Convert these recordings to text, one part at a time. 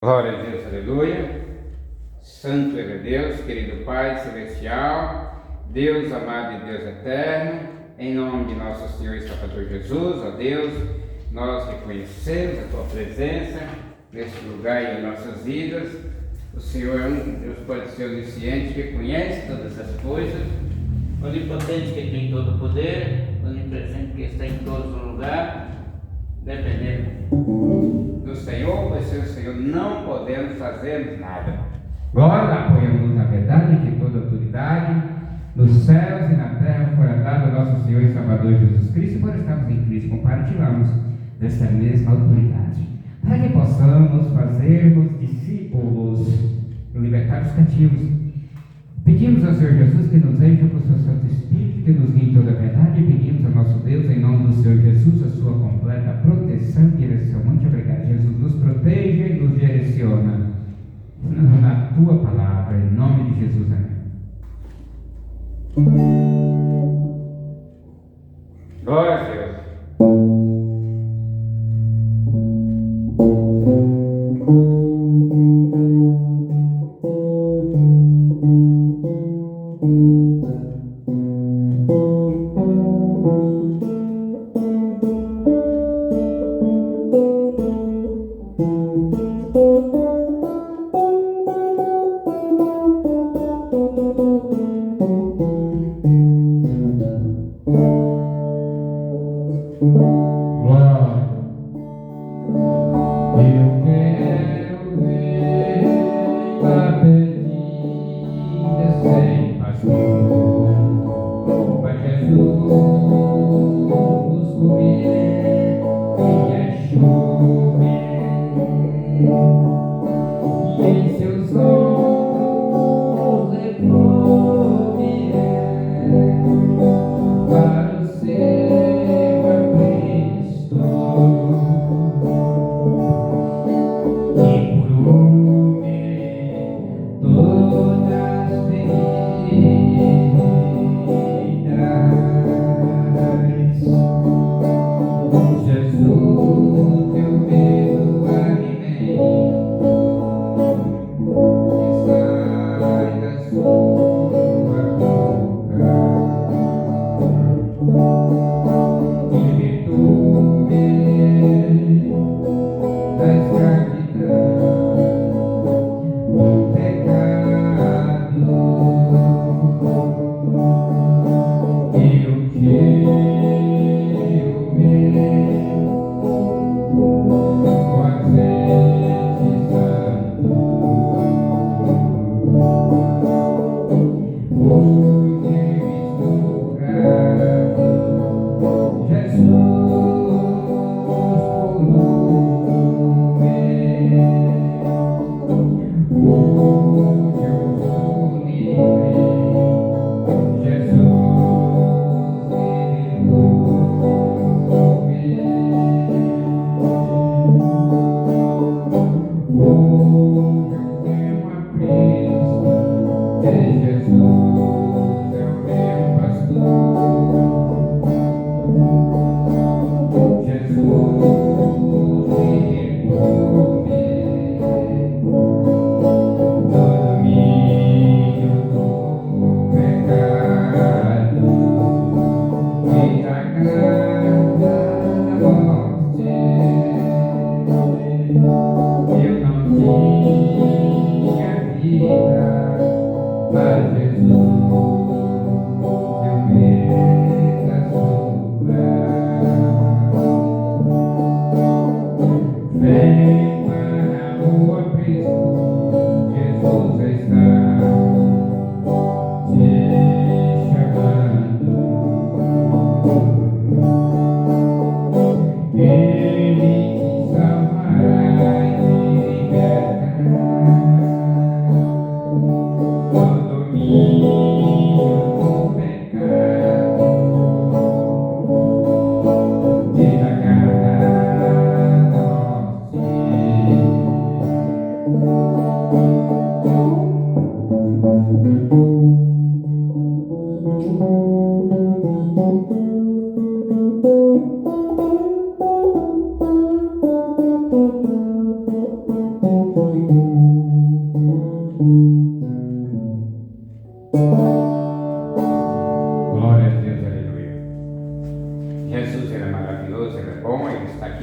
Glória a Deus, aleluia. Santo é Deus, querido Pai Celestial, Deus amado e Deus eterno, em nome de nosso Senhor e Salvador Jesus, ó Deus, nós reconhecemos a Tua presença neste lugar e em nossas vidas. O Senhor é um Deus pode ser onisciente, que conhece todas as coisas, onipotente, que tem todo o poder, onipresente, que está em todos os lugares. Dependendo do Senhor, pois sem o Senhor não podemos fazer nada. Agora apoiamos na verdade que toda autoridade nos céus e na terra foi dada ao nosso Senhor e Salvador Jesus Cristo, e por estarmos em Cristo, compartilhamos dessa mesma autoridade, para que possamos fazermos discípulos e libertar os cativos. Pedimos ao Senhor Jesus que nos enche com o seu Santo Espírito, que nos guie em toda a verdade, e pedimos ao nosso Deus, em nome do Senhor Jesus, a sua completa proteção e direção. Muito obrigado, Jesus. Nos proteja e nos direciona na tua palavra, em nome de Jesus. Amém. Glória a Deus. Domínio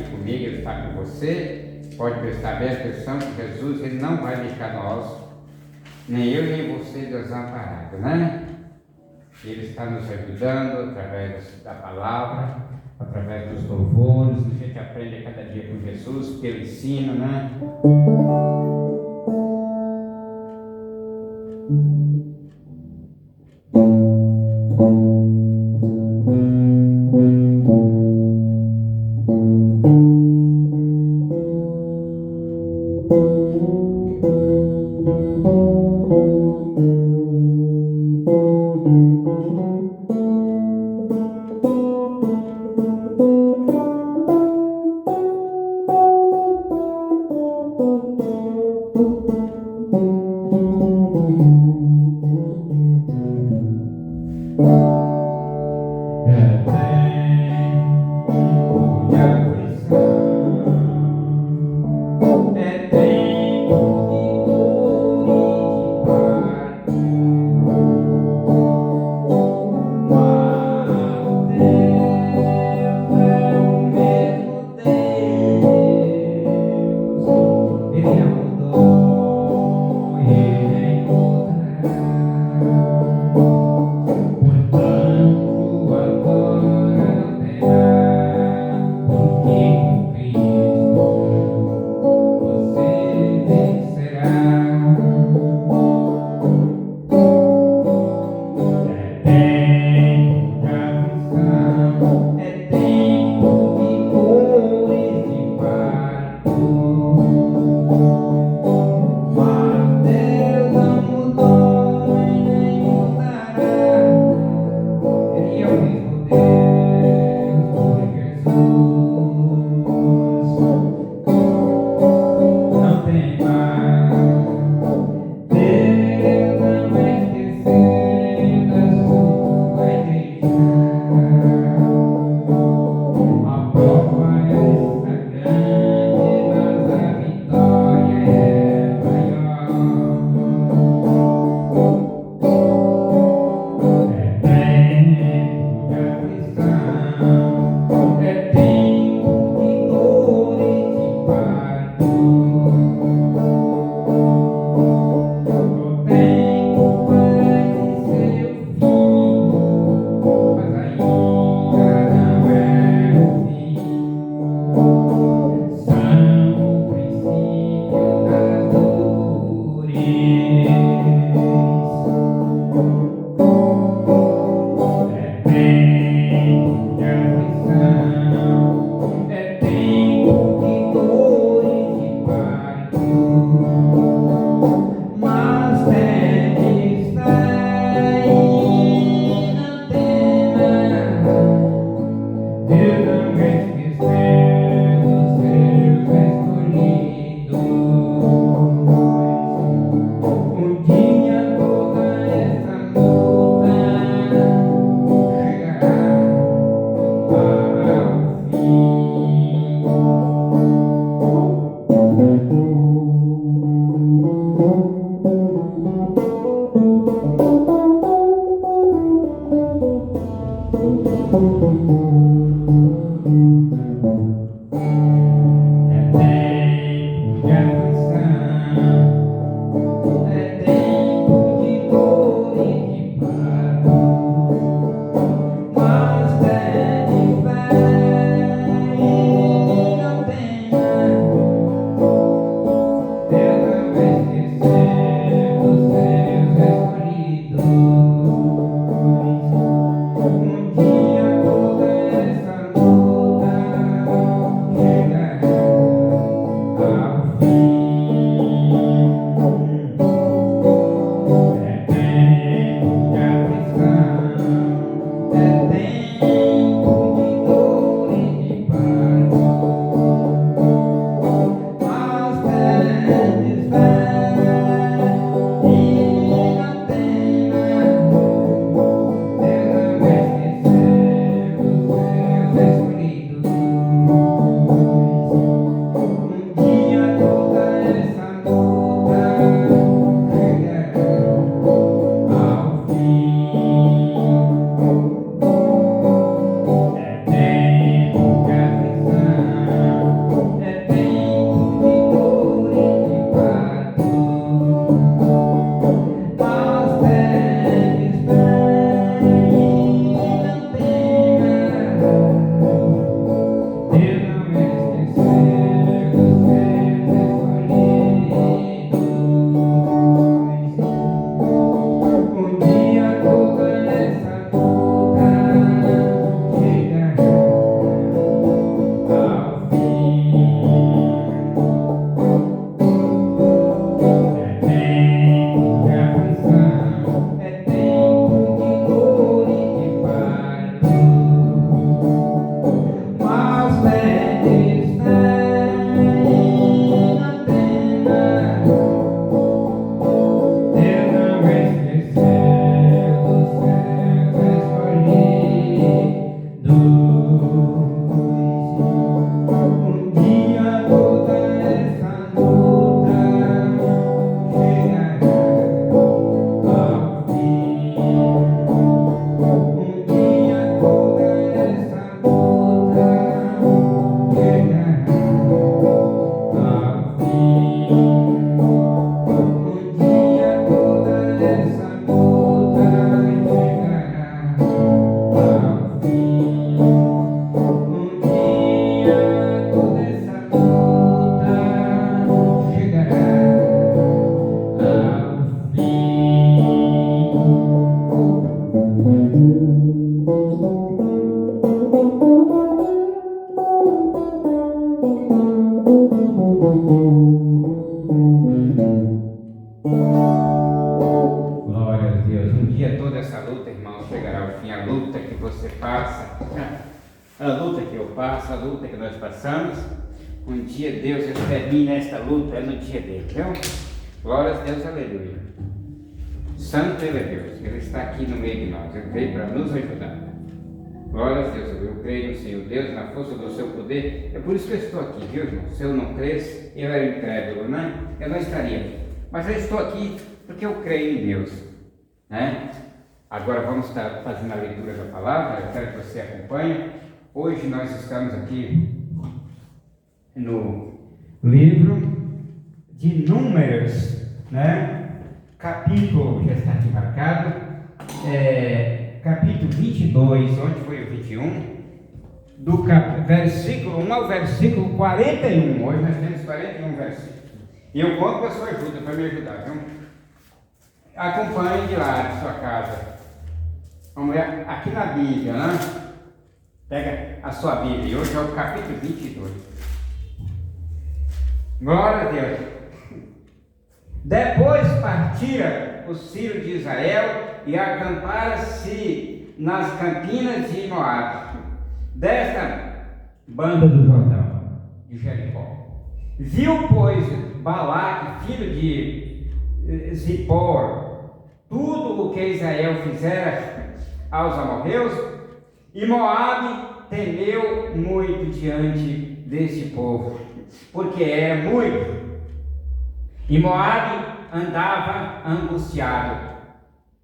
aqui comigo, Ele está com você. Pode prestar bem atenção que Jesus Ele não vai deixar nós, nem eu nem você, desamparados, né? Ele está nos ajudando através da palavra, através dos louvores. A gente aprende a cada dia com Jesus, pelo ensino, né? Glória a Deus. Um dia toda essa luta, irmão, chegará ao fim. A luta que você passa, a luta que eu passo, a luta que nós passamos. Um dia Deus termina esta luta, é no dia dele, viu? Glória a Deus, aleluia. Santo Ele é Deus, Ele está aqui no meio de nós, Ele veio para nos ajudar. Glória a Deus, eu creio no Senhor Deus, na força do seu poder. É por isso que eu estou aqui, viu, irmão? Se eu não cresce, eu era incrédulo, né? Eu não estaria. Mas eu estou aqui porque eu creio em Deus, né? Agora vamos estar fazendo a leitura da palavra, eu quero que você acompanhe. Hoje nós estamos aqui no livro de Números, né? Capítulo, já está aqui marcado, capítulo 22, onde foi o 21, do versículo 1 ao versículo 41. Hoje nós temos 41 versículos. E eu conto com a sua ajuda para me ajudar, viu? Acompanhe de lá de sua casa. Vamos ver aqui na Bíblia, né? Pega a sua Bíblia. Hoje é o capítulo 22. Glória a Deus. Depois partira os filhos de Israel e acamparam-se nas campinas de Moabe, desta banda do Jordão, de Jericó. Viu, pois, Balaque, filho de Zippor, tudo o que Israel fizera aos amorreus, e Moabe temeu muito diante deste povo, porque era muito. E Moabe andava angustiado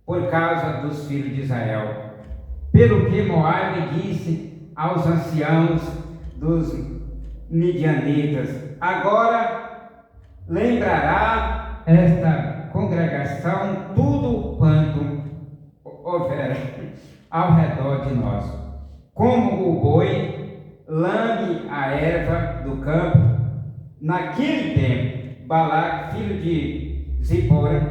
por causa dos filhos de Israel. Pelo que Moabe disse aos anciãos dos midianitas: agora lembrará esta congregação tudo quanto houver ao redor de nós. Como o boi lambe a erva do campo, naquele tempo Balaque, filho de Zippor,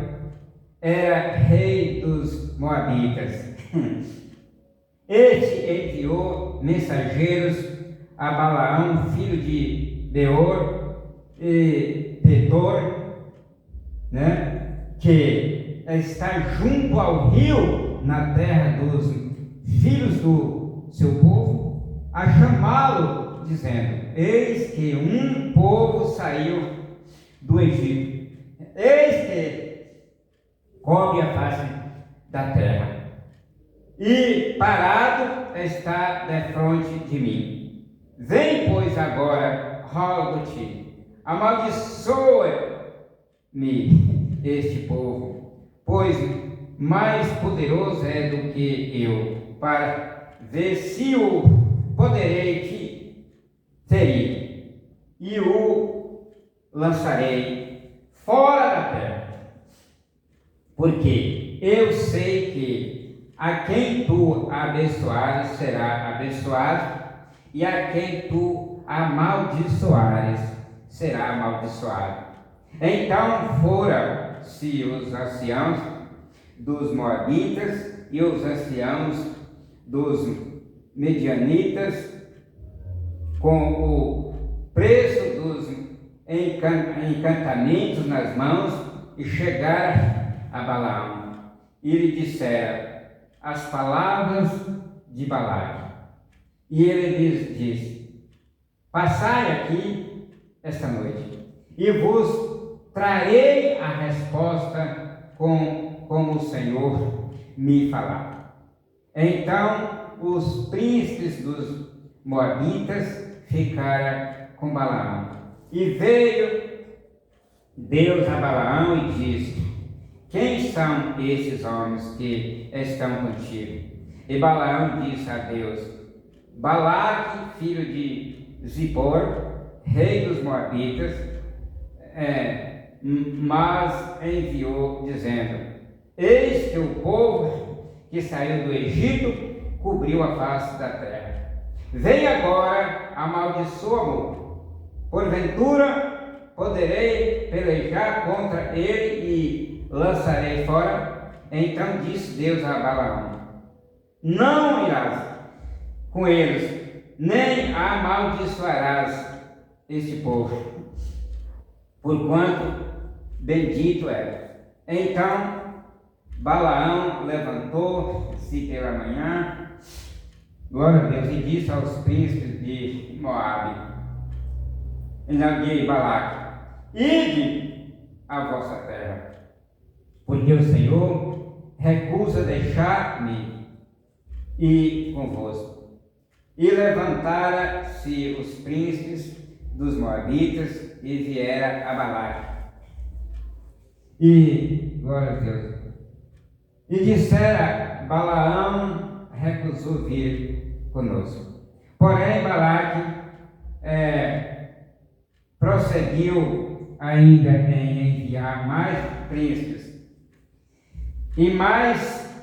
era rei dos Moabitas. Este enviou mensageiros a Balaão, filho de Beor e Petor, né, que está junto ao rio, na terra dos filhos do seu povo, a chamá-lo, dizendo: eis que um povo saiu do Egito, eis que cobre a face da terra, e parado está defronte de mim. Vem, pois, agora, rogo-te, amaldiçoa-me este povo, pois mais poderoso é do que eu, para ver se o poderei te ferir, e o lançarei fora da terra, porque eu sei que a quem tu abençoares será abençoado, e a quem tu amaldiçoares será amaldiçoado. Então foram-se os anciãos dos Moabitas e os anciãos dos Medianitas com o preço dos encantamentos nas mãos, e chegaram a Balaão e lhe disseram as palavras de Balaque. E ele lhes disse: passai aqui esta noite, e vos trarei a resposta como o Senhor me falar. Então os príncipes dos Moabitas ficaram com Balaão. E veio Deus a Balaão e disse: quem são esses homens que estão contigo? E Balaão disse a Deus: Balaque, filho de Zippor, rei dos Moabitas, mas enviou, dizendo: eis que o povo que saiu do Egito cobriu a face da terra. Vem agora, amaldiçoa-mo. Porventura poderei pelejar contra ele e lançarei fora? Então disse Deus a Balaão: não irás com eles, nem amaldiçoarás este povo, porquanto bendito é. Então Balaão levantou-se pela manhã, glória a Deus, e disse aos príncipes de Moabe, de Balaque: ide à vossa terra, porque o Senhor recusa deixar-me ir convosco. E levantaram-se os príncipes dos Moabitas e vieram a Balaque. E, glória a Deus, e dissera: Balaão recusou vir conosco. Porém, Balaque prosseguiu ainda em enviar mais príncipes, e mais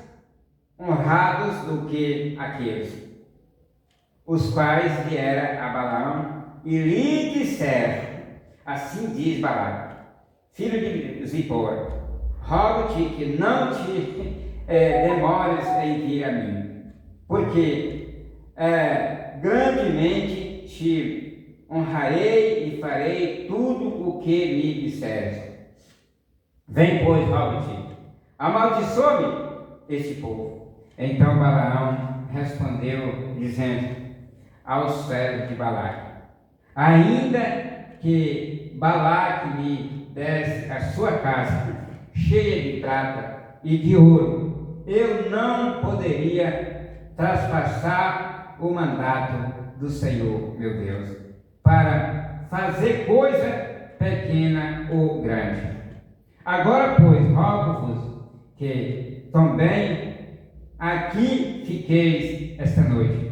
honrados do que aqueles, os quais vieram a Balaão e lhe disseram: assim diz Balaque, filho de Zippor, rogo-te que não te demores em vir a mim, porque grandemente te honrarei e farei tudo o que me disseres. Vem, pois, rogo-te, amaldiçoe-me este povo. Então Balaão respondeu, dizendo aos servos de Balaque: ainda que Balaque me desse a sua casa cheia de prata e de ouro, eu não poderia traspassar o mandato do Senhor, meu Deus, para fazer coisa pequena ou grande. Agora, pois, rogo-vos que também aqui fiqueis esta noite,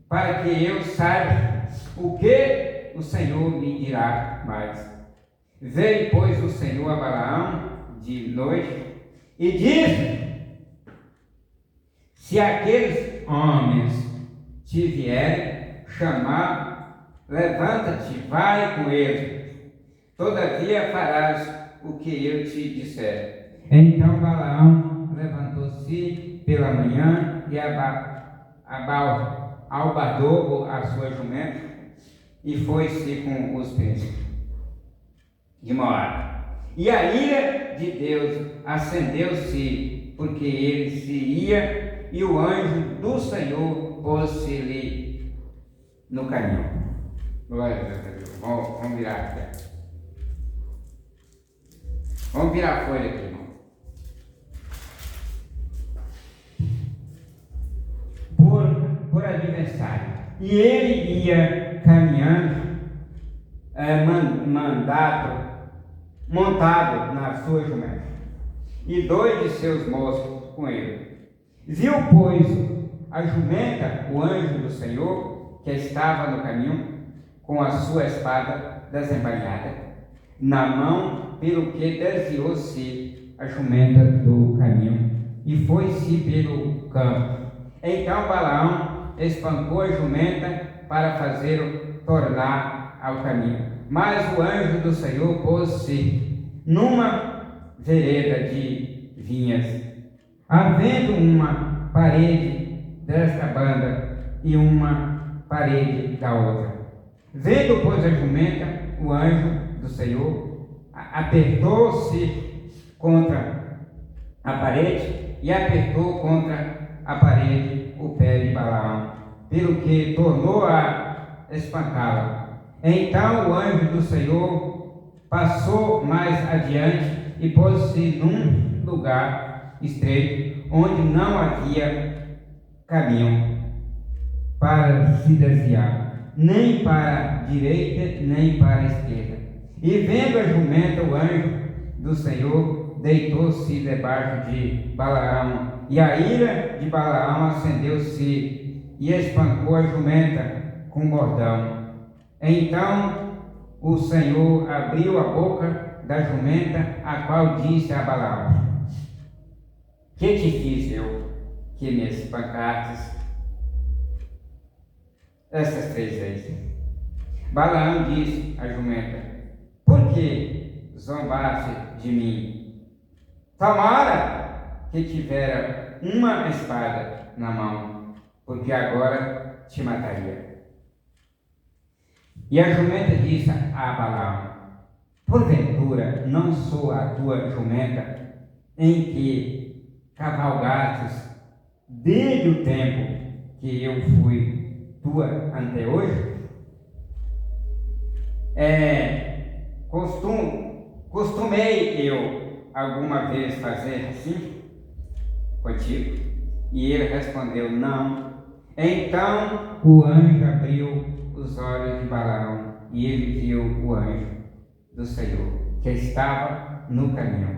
para que eu saiba o que o Senhor me dirá mais. Veio, pois, o Senhor a Balaão de noite e disse: se aqueles homens te vierem chamar, levanta-te, vai com eles, todavia farás o que eu te disser. Então Balaão levantou-se pela manhã e albardou a sua jumenta e foi-se com os príncipes de Moabe. E a ira de Deus acendeu-se, porque ele se ia, e o anjo do Senhor pôs-se-lhe no caminho. Glória a Deus. Vamos virar aqui. Vamos virar a folha aqui, irmão. Por adversário. E ele ia caminhando, montado na sua jumenta, e 2 de seus moços com ele. Viu, pois, a jumenta, o anjo do Senhor, que estava no caminho, com a sua espada desembainhada na mão, pelo que desviou-se a jumenta do caminho e foi-se pelo campo. Então Balaão espancou a jumenta para fazer tornar ao caminho. Mas o anjo do Senhor pôs-se numa vereda de vinhas, havendo uma parede desta banda e uma parede da outra. Vendo, pois, a jumenta, o anjo do Senhor apertou-se contra a parede e apertou contra a parede o pé de Balaão, pelo que tornou a espancá-la. Então o anjo do Senhor passou mais adiante e pôs-se num lugar estreito, onde não havia caminho para se desviar, nem para a direita, nem para a esquerda. E vendo a jumenta, o anjo do Senhor deitou-se debaixo de Balaão, e a ira de Balaão acendeu-se e espancou a jumenta com bordão. Então o Senhor abriu a boca da jumenta, a qual disse a Balaão: que te fiz eu, que me espancastes essas 3 vezes? Balaão disse à jumenta: por que zombaste de mim? Tomara que tivera uma espada na mão, porque agora te mataria. E a jumenta disse a Balaão: porventura não sou a tua jumenta, em que cavalgastes desde o tempo que eu fui tua até hoje? Costumei eu alguma vez fazer assim contigo? E ele respondeu, não. Então o anjo abriu os olhos de Balaão e ele viu o anjo do Senhor, que estava no caminho,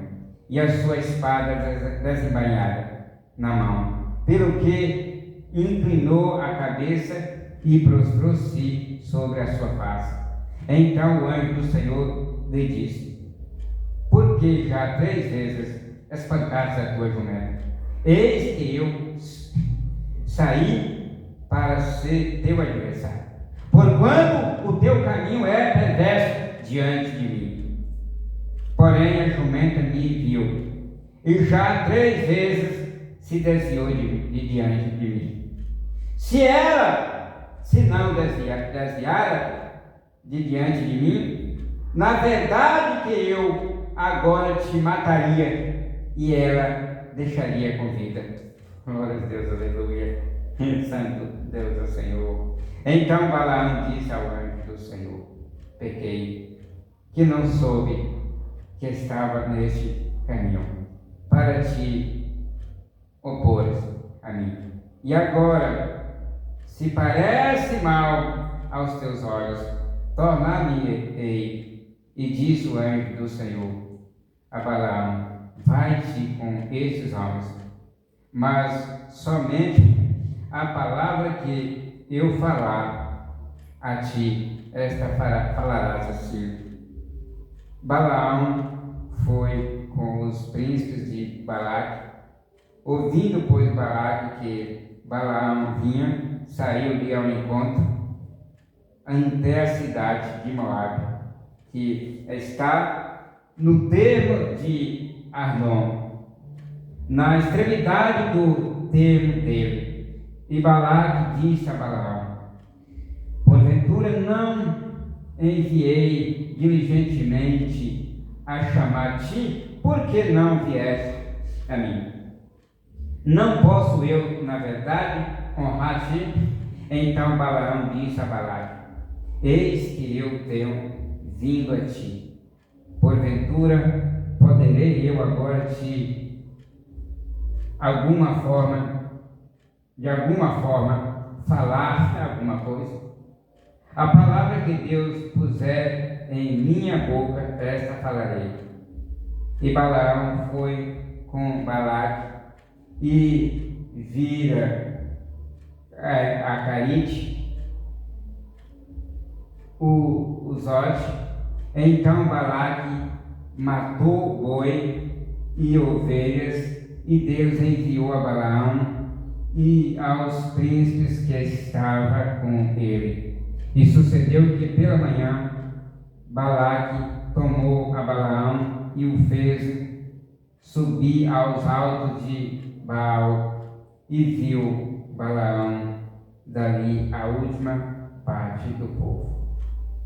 e a sua espada desembainhada na mão, pelo que inclinou a cabeça e prostrou-se sobre a sua face. Então o anjo do Senhor lhe disse, porque já 3 vezes espancaste a tua jumenta? Eis que eu saí para ser teu adversário, porquanto o teu caminho é perverso diante de mim. Porém a jumenta me viu, e já 3 vezes se desviou de diante de mim. Se não desviara de diante de mim, na verdade que eu agora te mataria, e ela deixaria com vida. Glória a Deus, aleluia. Santo Deus é o Senhor. Então Balaão disse ao anjo do Senhor, pequei, que não soube que estava neste caminho, para te opores a mim. E agora, se parece mal aos teus olhos, tornar-me-ei. E disse o anjo do Senhor a Balaão, vai-te com estes homens, mas somente a palavra que eu falar a ti, esta falarás assim. Balaão foi com os príncipes de Balaque. Ouvindo, pois, Balaque que Balaão vinha, saiu-lhe ao encontro até a cidade de Moabe, que está no termo de Arnon, na extremidade do termo dele. E Balaque disse a Balaão, porventura não enviei diligentemente a chamar-te, por que não vieste a mim? Não posso eu, na verdade, honrar-te? Então Balaão disse a Balaque, eis que eu tenho vindo a ti, porventura poderei eu agora te de alguma forma falar alguma coisa? A palavra que Deus puser em minha boca, esta falarei. E Balaão foi com Balaque e vira a Carite, o Zote. Então Balaque matou boi e ovelhas, e Deus enviou a Balaão e aos príncipes que estavam com ele. E sucedeu que pela manhã Balaque tomou a Balaão e o fez subir aos altos de Baal, e viu Balaão dali a última parte do povo.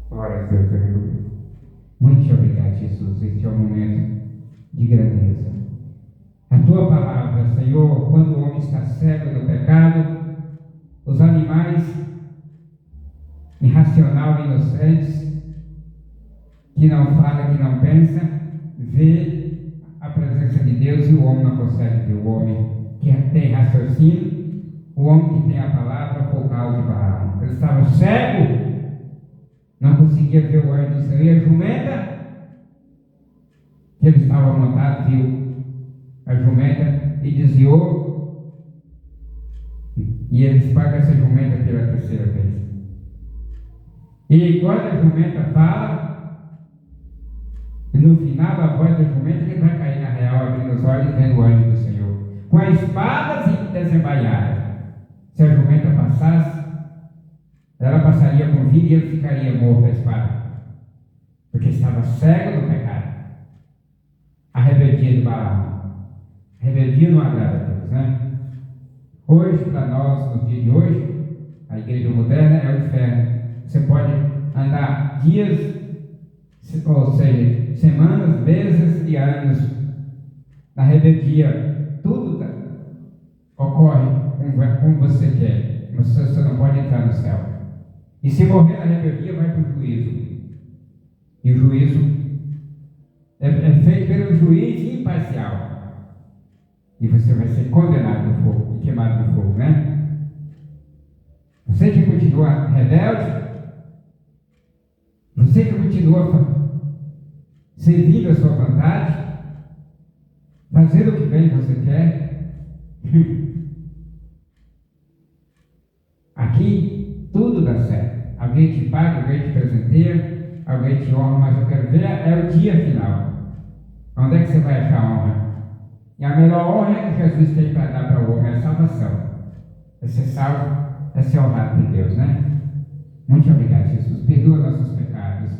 Glória a Deus, aleluia. Muito obrigado, Jesus. Este é o momento de grandeza. A tua palavra, Senhor, quando o homem está cego do pecado, os animais irracional, inocentes, que não fala, que não pensa, vê a presença de Deus, e o homem não consegue ver. O homem que tem raciocínio, o homem que tem a palavra, por causa de Balaão. Ele estava cego, não conseguia ver o anjo do Senhor, e a jumenta que ele estava montado viu a jumenta e desviou, e ele esmaga essa jumenta pela 3ª vez. E quando a jumenta fala, no final a voz da jumenta, ele vai cair na real, abrindo os olhos e vendo o anjo do Senhor, com a espada desembainhada. Se a jumenta passasse, ela passaria com vida e ele ficaria morto à espada, porque estava cego do pecado. A rebeldia de Balaão. A rebeldia não agrada a Deus, né? Hoje, para nós, no dia de hoje, a igreja moderna é o inferno. Você pode andar dias, ou seja, semanas, meses e anos Na rebeldia, tudo ocorre como você quer. Você não pode entrar no céu. E se morrer na rebeldia, vai para o juízo. E o juízo é feito pelo juiz imparcial. E você vai ser condenado no fogo e queimado no fogo, né? Você que continua rebelde, você que continua servindo a sua vontade, fazendo o que bem você quer, aqui tudo dá certo. Alguém te paga, alguém te presenteia, alguém te honra, mas eu quero ver é o dia final. Onde é que você vai achar honra? E a melhor honra que Jesus tem para dar para o homem é a salvação. É ser salvo, é ser honrado por Deus, né? Muito obrigado, Jesus. Perdoa nossos pecados,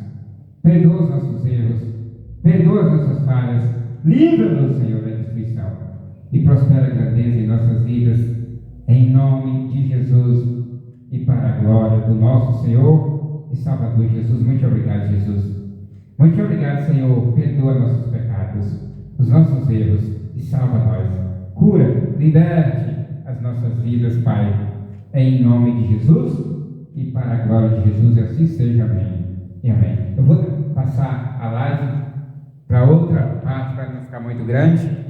perdoa os nossos erros, perdoa as nossas falhas, livra-nos, Senhor, da destruição e prospera a grandeza em nossas vidas, em nome de Jesus e para a glória do nosso Senhor e Salvador Jesus. Muito obrigado, Jesus. Muito obrigado, Senhor. Perdoa nossos pecados, os nossos erros e salva nós. Cura, liberte as nossas vidas, Pai, em nome de Jesus e para a glória de Jesus, e assim seja. Amém e amém. Eu vou passar a live para outra parte, para não ficar muito grande.